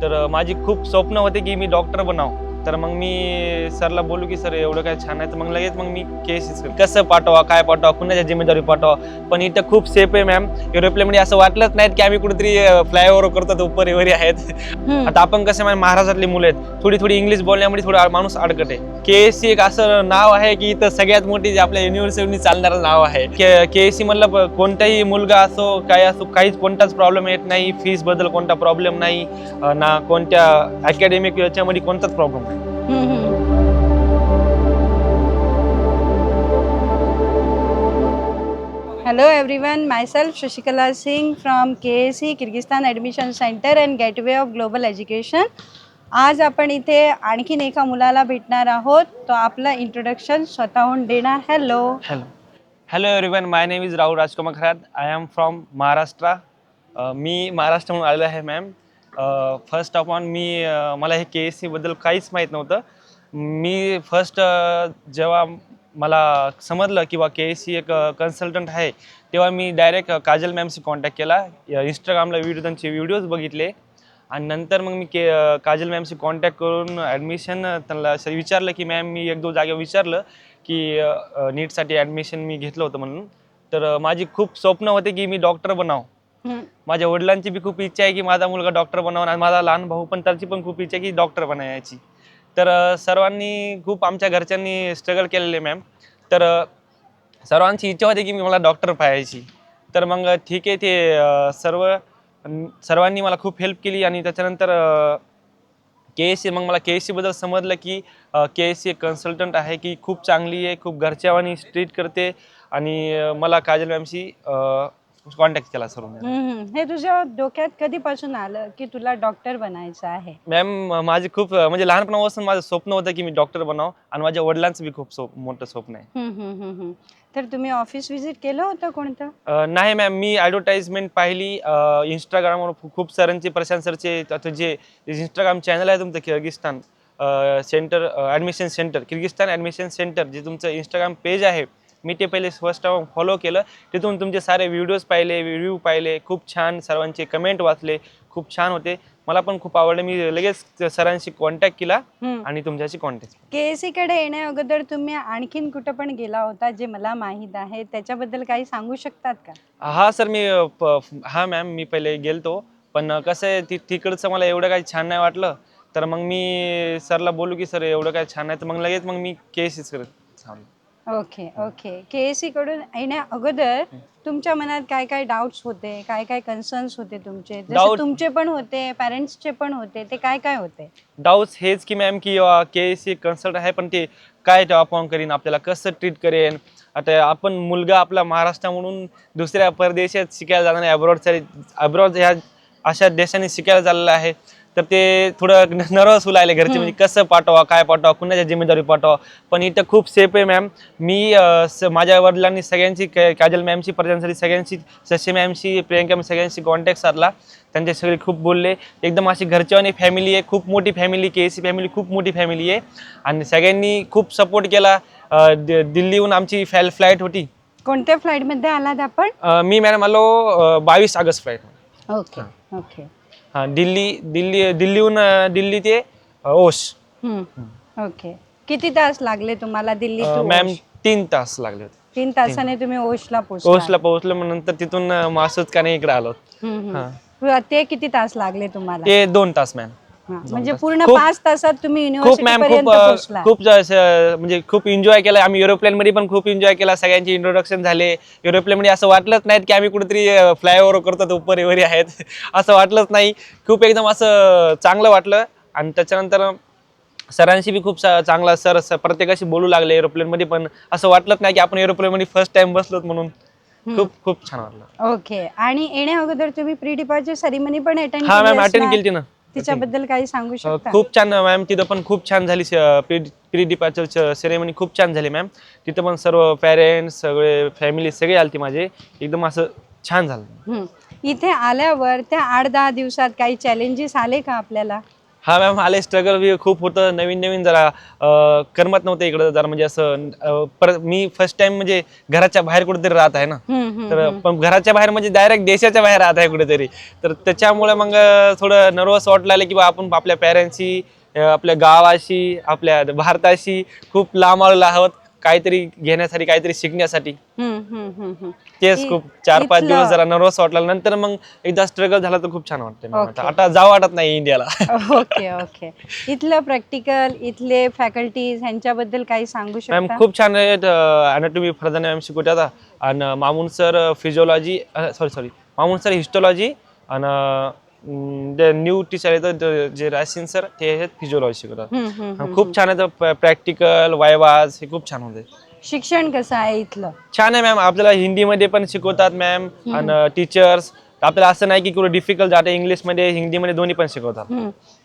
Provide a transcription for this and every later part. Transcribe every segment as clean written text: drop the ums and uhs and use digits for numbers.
तर माझी खूप स्वप्न होते की मी डॉक्टर बनावं. तर मग मी सरला बोलू की सर एवढं काय छान आहे, तर मग लगेच मी केसेस कसं पाठवा, काय पाठवा, कुणाच्या जिम्मेदारी पाठवा. पण इथं खूप सेफ आहे मॅम. एरोप्लेनमध्ये असं वाटलंच नाही की आम्ही कुठेतरी फ्लायओव्हर करतो उपरी आहेत. आता आपण कसं महाराष्ट्रातली मुलं आहेत, थोडी थोडी इंग्लिश बोलण्यामध्ये थोडा माणूस अडकट आहे. केएससी एक असं नाव आहे की इथं सगळ्यात मोठी आपल्या युनिव्हर्सिटी चालणारं नाव आहे. केएससी मधलं कोणताही मुलगा असो काय असो काहीच कोणताच प्रॉब्लेम येत नाही. फीस बद्दल कोणता प्रॉब्लेम नाही ना, कोणत्या अकॅडमिक याच्यामध्ये कोणताच प्रॉब्लेम नाही. Hello everyone, myself Shashikala Singh from KSE Kyrgyzstan Admission Center and Gateway of Global Education. आज आपण इथे आणखीन एका मुलाला भेटणार आहोत. तो आपलं इंट्रोडक्शन स्वतःहून देणार. Hello everyone, my name is Rahul Rajkumar Kharat. I am from Maharashtra. मी महाराष्ट्राहून आलेलो आहे मॅम. फर्स्ट ऑफ ऑल मला हे KSC बद्दल काहीच माहीत नव्हतं. मी फर्स्ट जेव्हा मला समजलं किंवा KSC एक कन्सल्टंट आहे, तेव्हा मी डायरेक्ट काजल मॅमशी कॉन्टॅक्ट केला. इंस्टाग्रामला त्यांचे व्हिडिओज बघितले आणि नंतर मग मी काजल मॅमशी कॉन्टॅक्ट करून ॲडमिशन त्यांना असं विचारलं की मॅम मी एक दोन जागेवर विचारलं की नीटसाठी ॲडमिशन मी घेतलं होतं म्हणून. तर माझी खूप स्वप्न होते की मी डॉक्टर बनावं. माझ्या वडिलांची बी खूप इच्छा आहे की माझा मुलगा डॉक्टर बनावा आणि माझा लहान भाऊ पण त्याची पण खूप इच्छा आहे की डॉक्टर बनायची. तर सर्वांनी खूप आमच्या घरच्यांनी स्ट्रगल केलेले मॅम. तर सर्वांची इच्छा होती की मला डॉक्टर पाहायची. तर मग ठीक आहे, ते सर्वांनी मला खूप हेल्प केली आणि त्याच्यानंतर KSC मग मला KSC बद्दल समजलं की KSC एक कन्सल्टंट आहे की खूप चांगली आहे, खूप घरच्यावानी ट्रीट करते आणि मला काजल मॅमशी कॉन्टॅक्ट केला सर्व. हे तुझ्या डोक्यात कधीपासून आलं की तुला डॉक्टर बनायचं आहे? मॅम माझी खूप म्हणजे लहानपणापासून माझं स्वप्न होतं की मी डॉक्टर बनावं आणि माझ्या वडिलांचं बी खूप मोठं स्वप्न आहे. तर तुम्ही ऑफिस व्हिजिट केलं होतं कोणतं? नाही मॅम, मी ॲडव्हर्टाइजमेंट पाहिली इंस्टाग्रामवर. खूप सरांचे प्रशांत सरचे आता जे इंस्टाग्राम चॅनल आहे तुमचं Kyrgyzstan centre admission centre, Kyrgyzstan admission centre जे तुमचं इंस्टाग्राम पेज आहे, मी ते पहिले फर्स्ट टाइम फॉलो केलं. तिथून तुमचे सारे व्हिडिओज पाहिले, रिव्ह्यू पाहिले, खूप छान सर्वांचे कमेंट वाचले, खूप छान होते. मला पण खूप आवडलं. मी लगेच सरांशी कॉन्टॅक्ट केला आणि तुमच्याशी कॉन्टॅक्ट. KSC कडे येण्या अगोदर तुम्ही आणखीन कुठं पण गेला होता जे मला माहीत आहे, त्याच्याबद्दल काही सांगू शकतात का? हां सर, हां मॅम, मी पहिले गेलतो. पण कसं आहे तिकडचं मला एवढं काही छान नाही वाटलं. तर मग मी सरला बोलू की सर एवढं काय छान नाही, तर मग लगेच मी KSC करत थांबलो. ओके. KSC कडून येण्या अगोदर तुमच्या मनात काय काय डाऊट्स होते, काय काय कन्सर्न्स होते तुमचे? जसे तुमचे पण होते, पॅरेंट्सचे पण होते, ते काय काय होते? डाऊट्स हेच की मॅम की KSC कन्सल्ट आहे, पण ते काय अपॉन करीन, आपल्याला कसं ट्रीट करेन. आता आपण मुलगा आपला महाराष्ट्र म्हणून दुसऱ्या परदेशात शिकायला जाणार आहे, अब्रॉड ह्या अशा देशांनी शिकायला चाललेलं आहे. तर ते थोडं नर्वस होऊ लागले घरचे, म्हणजे कसं पाठवा, काय पाठवा, कुणाच्या जिम्मेदारी पाठवा. पण इथं खूप सेफ आहे मॅम. मी माझ्या वडिलांनी सगळ्यांची काजल मॅमची प्रजांसाठी सगळ्यांशी, शशी मॅमशी, प्रियंका मॅम सगळ्यांशी कॉन्टॅक्ट साधला. त्यांचे सगळे खूप बोलले. एकदम अशी घरच्यावानी फॅमिली आहे, खूप मोठी फॅमिली, KSC फॅमिली खूप मोठी फॅमिली आहे आणि सगळ्यांनी खूप सपोर्ट केला. दिल्लीहून आमची फ्लाईट होती. कोणत्या फ्लाईटमध्ये आलात आपण? मी मॅडम आलो 22 ऑगस्ट फ्लाईट. ओके. हां, दिल्लीहून दिल्ली ते ओश. ओके. किती तास लागले तुम्हाला दिल्ली टू मॅम ओश? 3 तास लागले होते. 3 तासाने तुम्ही ओशला पोहोचला? ओशला पोहोचलो, मग नंतर तिथून मासूद काने इकडे आलो. ते किती तास लागले तुम्हाला? ते 2 तास मॅम. म्हणजे पूर्ण खूप- 5 तासात तुम्ही खूप युनिव्हर्सिटी मॅम, पर्यंत पोहोचला? खूप म्हणजे खूप एन्जॉय केला आम्ही. एरोप्लेन मध्ये पण खूप एन्जॉय केला. सगळ्यांचे इंट्रोडक्शन झाले. एरोप्लेन मध्ये असं वाटलंच नाही की आम्ही कुठेतरी फ्लायओव्हर करतो उपरी आहेत, असं वाटलंच नाही. खूप एकदम असं चांगलं वाटलं. आणि त्याच्यानंतर सरांशी बी खूप चांगला सर प्रत्येकाशी बोलू लागले एरोप्लेन मध्ये. पण असं वाटलंच नाही की आपण एरोप्लेन मध्ये फर्स्ट टाइम बसलोत म्हणून. खूप छान वाटलं. ओके. आणि येण्या अगोदर तुम्ही प्री डिपार्चर सेरेमनी पण अटेंड हा मॅम, अटेंड केली केली ना. तिच्याबद्दल काही सांगू शकता? खूप छान मॅम, तिथं पण खूप छान झाली. प्री डिपार्चर सेरेमनी खूप छान झाली मॅम. तिथं पण सर्व पॅरेंट्स, सगळे फॅमिली सगळे आलती माझे. एकदम असं छान झालं. इथे आल्यावर त्या 8-10 दिवसात काही चॅलेंजेस आले का आपल्याला? हा मॅम आले स्ट्रगल बी खूप होतं, नवीन नवीन जरा करमत नव्हतं इकडं जरा म्हणजे असं मी फर्स्ट टाइम म्हणजे घराच्या बाहेर कुठेतरी राहत आहे ना. तर पण घराच्या बाहेर म्हणजे डायरेक्ट देशाच्या बाहेर राहत आहे कुठेतरी. तर त्याच्यामुळे मग थोडं नर्वस वाटलं लागलं की बा आपण आपल्या पॅरेंट्सशी, आपल्या गावाशी, आपल्या भारताशी खूप लांब आलेलो आहोत काहीतरी घेण्यासाठी, काहीतरी शिकण्यासाठी. तेच खूप 4-5 दिवस इथलं जरा नर्वस वाटलं, नंतर मग एकदा स्ट्रगल झाला तर खूप छान वाटते. मग आता ओके आता जावं वाटत नाही इंडियाला. Okay okay. इथलं प्रॅक्टिकल, इथले फॅकल्टीज ह्यांच्याबद्दल काही सांगू मॅम शकता? खूप छान आहेत. अनाटॉमी फर्दर मॅम शिकवतात आणि Mamun sir physiology, sorry Mamun sir histology आणि जे न्यू टीचर आहेत जे रायसिन सर ते आहेत फिजिओलॉजी शिकवतात. खूप छान आहे प्रॅक्टिकल वायवाज हे खूप छान होते. शिक्षण कसं आहे इथलं? छान आहे मॅम. आपल्याला हिंदीमध्ये पण शिकवतात मॅम आणि टीचर्स आपल्याला असं नाही की कुठं डिफिकल्ट जाते, इंग्लिशमध्ये हिंदीमध्ये दोन्ही पण शिकवतात.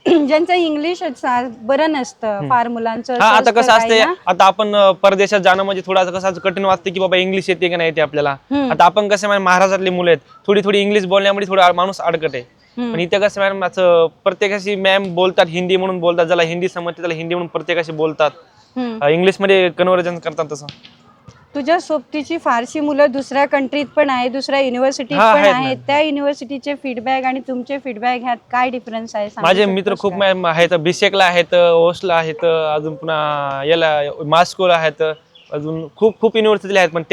ज्यांचं इंग्लिश बरं नसतं फार मुलांचं हा असं आता असतं कसं काही असते, ना. आता आपण परदेशात जाणं म्हणजे थोडं कसं कठीण वाटतं की बाबा इंग्लिश येते की नाही येते आपल्याला. आता आपण कसं मॅम महाराष्ट्रातली मुलं आहेत, थोडी थोडी इंग्लिश बोलण्यामध्ये थोडा माणूस अडकत आहे. पण इथं कसं मॅम असं प्रत्येकाशी मॅम बोलतात हिंदी म्हणून बोलतात, ज्याला हिंदी समजते त्याला हिंदी म्हणून प्रत्येकाशी बोलतात. इंग्लिशमध्ये कन्व्हर्जन करतात तसं. तुझ्या सोबतीची फारशी मुलं दुसऱ्या कंट्रीत पण आहे, दुसऱ्या युनिव्हर्सिटीत हा पण आहेत आहेत. मॅम. त्या युनिव्हर्सिटीचे फीडबॅक आणि तुमचे फीडबॅक ह्यात काय डिफरन्स आहे सांगू माझे मित्र शकतोस खूप का? मॅम आहेत, बिसेकला आहेत, ओसला आहेत, अजून पुन्हा याला मास्कोला आहेत, अजून खूप खूप युनिव्हर्सिटीला आहेत. पण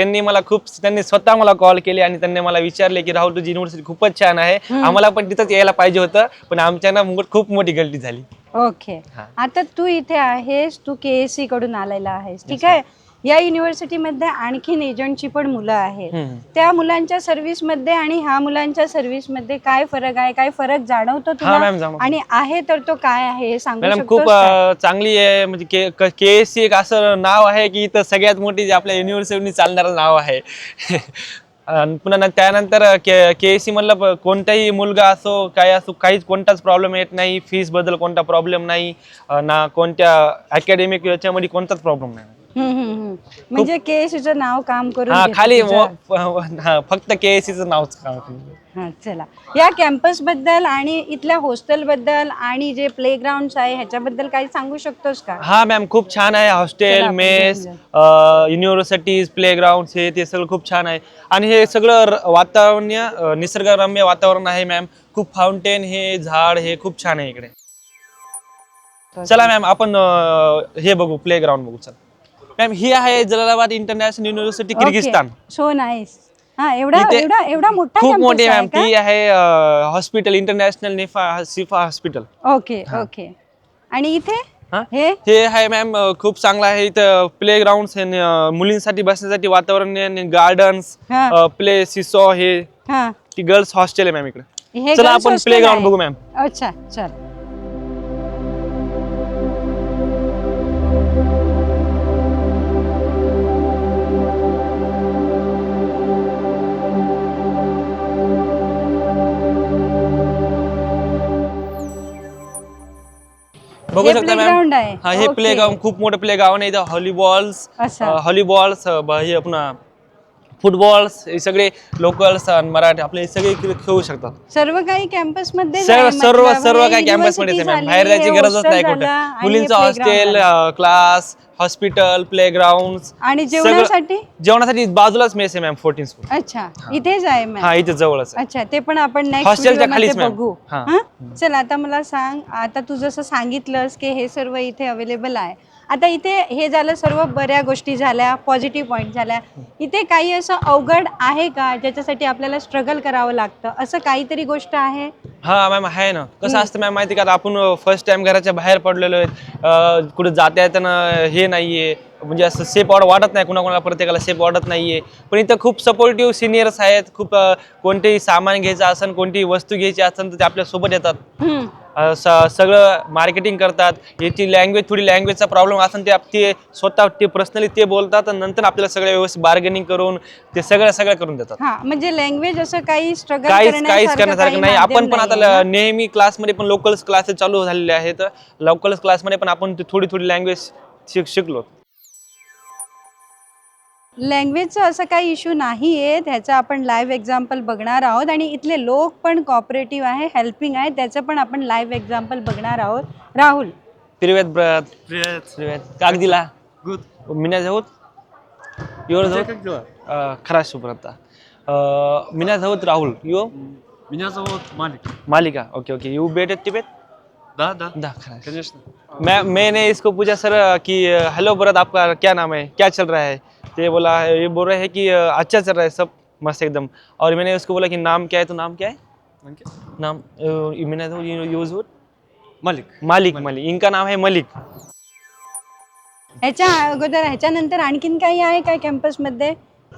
त्यांनी स्वतः मला कॉल केले आणि त्यांनी मला विचारले की राहुल तुझी युनिव्हर्सिटी खूपच छान आहे, आम्हाला पण तिथंच यायला पाहिजे होतं, पण आमच्यानं खूप मोठी गलती झाली. ओके. हा. आता तू इथे आहेस, तू KSC कडून आलेला आहेस, ठीक आहे. या युनिव्हर्सिटीमध्ये आणखीन एजंटची पण मुलं आहेत. त्या मुलांच्या सर्व्हिसमध्ये आणि ह्या मुलांच्या सर्व्हिसमध्ये काय फरक आहे? काय फरक जाणवतो हा तुला? मॅम जाणवतो. आणि आहे तर तो काय आहे हे सांगू मॅडम खूप शकतोस का? चांगली आहे. म्हणजे KSC एक असं नाव आहे की इथं सगळ्यात मोठी जी आपल्या युनिव्हर्सिटीने चालणारं नाव आहे. आणि पुन्हा त्यानंतर KSC मधलं कोणताही मुलगा असो काय असो काहीच कोणताच प्रॉब्लेम येत नाही. फीस बद्दल कोणता प्रॉब्लेम नाही, ना कोणत्या अकॅडमिक याच्यामध्ये कोणताच प्रॉब्लेम नाही. म्हणजे KSCचं नाव काम करून हा घेतं खाली तुझं. फक्त KSCचं नावच काम केलं. हा चला. या कॅम्पस बद्दल आणि इथल्या हॉस्टेल बद्दल आणि जे प्लेग्राऊंड आहे ह्याच्याबद्दल काही सांगू शकतोस का? हा मॅम खूप छान आहे. हॉस्टेल, चला आपण मेस, घेऊन युनिव्हर्सिटीज, प्लेग्राऊंड हे ते सगळं खूप छान आहे. आणि हे सगळं वातावरणीय निसर्गरम्य वातावरण आहे मॅम. खूप फाउंटेन हे झाड हे खूप छान आहे इकडे. चला मॅम आपण हे बघू प्लेग्राऊंड बघू. चला मॅम ही आहे Jalalabad international university Kyrgyzstan. So nice. हा एवढा इथे एवढा एवढा मोठा खूप कॅम्पस मोठी आहे मॅम. का? ती आहे hospital international Shifa hospital. Okay okay. आणि इथे हा हे हे आहे मॅम खूप चांगलं आहे. इथं प्ले ग्राउंड मुलींसाठी बसण्यासाठी वातावरण, गार्डन्स, हा प्ले सिसो हे हा ती गर्ल्स हॉस्टेल आहे मॅम इकडे. हे चला गर्ल्स आपण हॉस्टेल प्ले ग्राउंड आहे. बघू मॅम. अच्छा चल. बघू हे शकता मॅम. प्लेग्राऊंड आहे. हा हे प्ले ओके. ग्राउंड खूप मोठं प्ले ग्राउंड आहे. इथं अच्छा. हॉलीबॉल्स हे पुन्हा फुटबॉल्स हे सगळे लोकल्स मराठी आपले सगळे इकडे खेळू शकतात. सर्व काही कॅम्पस मध्ये सर्व सर्व सर्व हे काही कॅम्पस मध्येच युनिव्हर्सिटी आहे मॅम. झाली, बाहेर हे जायची गरजच हॉस्टेल नाही झालं कुठं. आणि हे मुलींचं प्लेग्राऊंड हॉस्टेल, झालं. क्लास, हॉस्पिटल, प्लेग्राऊंड आणि सगळं. जेवणासाठी? जेवणासाठी बाजूलाच मेस आहे मॅम 14 स्कूल. अच्छा इथेच आहे मॅम. हा इथे जवळच आहे. अच्छा ते पण आपण नेक्स्ट हॉस्टेलच्या व्हिडिओ मध्ये खालीच मॅम. बघू. हा. हा चल आता मला सांग, आता तू जसं सांगितलंस की हे सर्व इथे अवेलेबल आहे. आता इथे हे झालं सर्व बऱ्या गोष्टी झाल्या, पॉझिटिव्ह पॉईंट झाल्या. इथे काही असं अवघड आहे का ज्याच्यासाठी आपल्याला स्ट्रगल करावं लागतं, असं काहीतरी गोष्ट आहे? हा मॅम आहे ना. कसं असतं मॅम माहिती का, आता आपण फर्स्ट टाइम घराच्या बाहेर पडलेलो आहे, कुठे जाता येताना हे नाहीये, म्हणजे असं सेफ वाटत नाही, कुणाला प्रत्येकाला सेफ वाटत नाहीये. पण इथं खूप सपोर्टिव्ह सिनियर्स आहेत. खूप कोणतेही सामान घ्यायचं असेल, कोणतीही वस्तू घ्यायची असेल तर ते आपल्या सोबत येतात. सगळं मार्केटिंग करतात. याची लँग्वेज थोडी लँग्वेजचा प्रॉब्लेम असेल ते स्वतः ते पर्सनली ते बोलतात आणि नंतर आपल्याला सगळं व्यवस्थित बार्गेनिंग करून ते सगळं करून देतात. हा म्हणजे लँग्वेज असं काही स्ट्रगल काहीच करण्यासारखं करण्यासारखं नाही. माध्यम आपण पण नाहीये आता ना? नेहमी क्लासमध्ये पण लोकल्स क्लासेस चालू झालेले आहेत. लोकल्स क्लासमध्ये पण आपण थोडी लँग्वेज शिकलो. लँग्वेजचा असं काही इश्यू नाही आहे, ह्याचा आपण लाईव्ह एक्झाम्पल बघणार आहोत आणि इथले लोक पण कॉपरेटिव्ह आहे, हेल्पिंग आहे, त्याचं पण आपण लाईव्ह एक्झाम्पल बघणार आहोत. Rahul. Привет, брат. Привет. Привет. Как дела? Good. Меня зовут? Его У тебя зовут? как дела? Хорошо, брата. Меня зовут Рауль. Его? Меня зовут Малик. Малика. Окей, окей. You based at Tibet? Да, да. Да, хорошо. Конечно. मैंने इसको पूछा सर कि हेलो ब्रद आपका क्या नाम है, क्या चल रहा है? तो ये बोला, ये बोल रहे हैं कि अच्छा चल रहा है सब मस्त एकदम. और मैंने उसको बोला कि नाम क्या है, तो नाम क्या है? नाम मैंने तो यूज Малик. मालिक. मालिक इनका नाम है मलिक. ह्याच्या अगोदर ह्याच्यानंतर आणखीन काही आहे काय कॅम्पसमध्ये?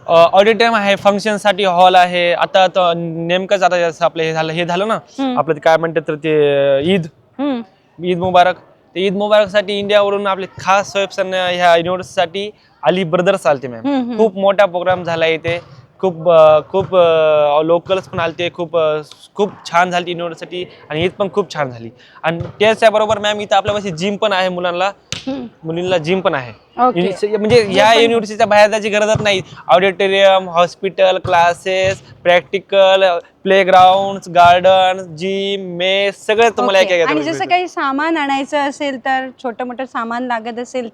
ऑडिटोरियम आहे, फंक्शनसाठी हॉल आहे. आता नेमकंच आता जसं आपलं हे झालं ना, आपलं ते काय म्हणतात तर ते ईद मुबारक. ते ईद मुबारकसाठी इंडियावरून आपले खास स्वयंसेवक ह्या युनिव्हर्सिटीसाठी अली ब्रदर्स आलते मॅम. खूप मोठा प्रोग्राम झाला इथे. खूप लोकल्स पण आलते. खूप छान झाली युनिव्हर्सिटी आणि ईद पण खूप छान झाली. आणि त्याच्याबरोबर मॅम इथं आपल्यापाशी जिम पण आहे, मुलींना जिम पण आहे. म्हणजे या युनिव्हर्सिटीच्या बाहेर जायची गरजच नाही. Auditorium, hospital, classes, practical, playground, garden, gym, mess सगळं तुम्हाला आणि जसं काही सामान आणायचं असेल तर, छोटं मोठं सामान लागत असेल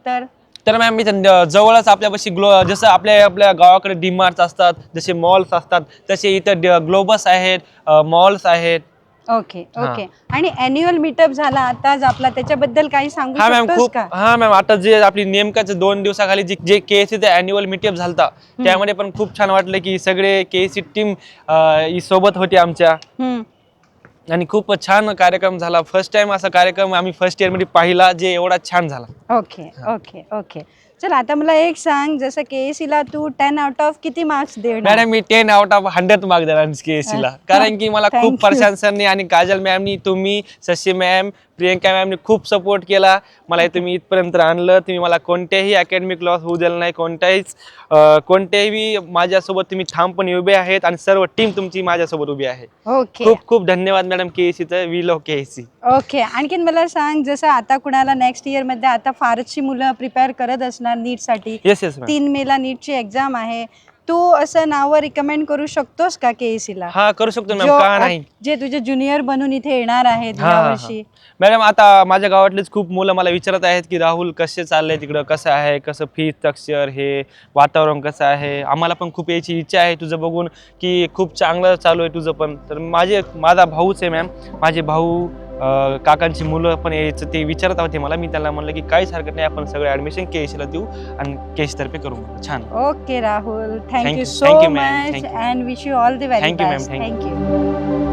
तर मॅम मी जवळच आपल्यापाशी जसं आपल्या गावाकडे डीमार्ट्स असतात, जसे मॉल्स असतात, तसे इथं ग्लोबस आहेत, मॉल्स आहेत. ओके. आणि अॅन्युअल मीटअप झाला आताच आपला, त्याच्याबद्दल काही सांगू शकतोस का? हा मॅम, आता जे आपली नेमकाच 2 दिवसाखाली जे केएससीचा अॅन्युअल मीटअप झालता त्यामध्ये पण खूप छान वाटलं की सगळे केएससी टीम सोबत होती आमच्या. आणि खूप छान कार्यक्रम झाला. फर्स्ट टाइम असा कार्यक्रम आम्ही फर्स्ट इयर मध्ये पाहिला जे एवढा छान झाला. ओके. चल आता मला एक सांग, जसं केएससी ला तू 10 आउट ऑफ किती मार्क्स देणार? Madam me 10 out of 100 mark देणार केएससी ला. कारण की मला खूप प्रशांत सरनी आणि काजल मॅमनी, तुम्ही, शशी मॅम, प्रियंका मॅमनी खूप सपोर्ट केला. मला तुम्ही इथपर्यंत आणलं. तुम्ही मला कोणत्याही अकॅडमिक लॉस होऊ दिलं नाही. कोणत्याही माझ्यासोबत तुम्ही ठामपणे उभे आहेत आणि सर्व टीम तुमची माझ्यासोबत उभी आहे. खूप खूप धन्यवाद मॅडम केएससीचं. We love KSC. ओके. आणखीन मला सांग, जसं आता कुणाला नेक्स्ट इयर मध्ये आता फारचशी मुलं प्रिपेअर करत असणार नीटसाठी. येस 3 मेला नीटची एक्झाम आहे. तू असं नावं रिकमेंड करू शकतोस का केएससी ला? हा, करू शकतो मॅम, का नाही. जे तुझे ज्युनियर बनून इथे येणार आहेत यावर्षी. मॅडम आता माझ्या गावातलेच खूप मुलं मला विचारत आहेत की राहुल कसे चाललंय तिकडं, कसं आहे, कसं फी स्ट्रक्चर, हे वातावरण कसं आहे. आम्हाला पण खूप यायची इच्छा आहे तुझं बघून की खूप चांगलं चालू आहे तुझं पण. तर माझा भाऊच आहे मॅम. माझे भाऊ काकांची मुलं पण यायचं ते विचारत होते मला. मी त्यांना म्हणलं की काहीच हरकत नाही, आपण सगळं ऍडमिशन केएससीला देऊ आणि केएससी तर्फे करू. छान. Okay Rahul, thank you Thank you, so ma'am. Much Thank you. And wish you all the very Thank you, ma'am. Best. Thank you. Thank you.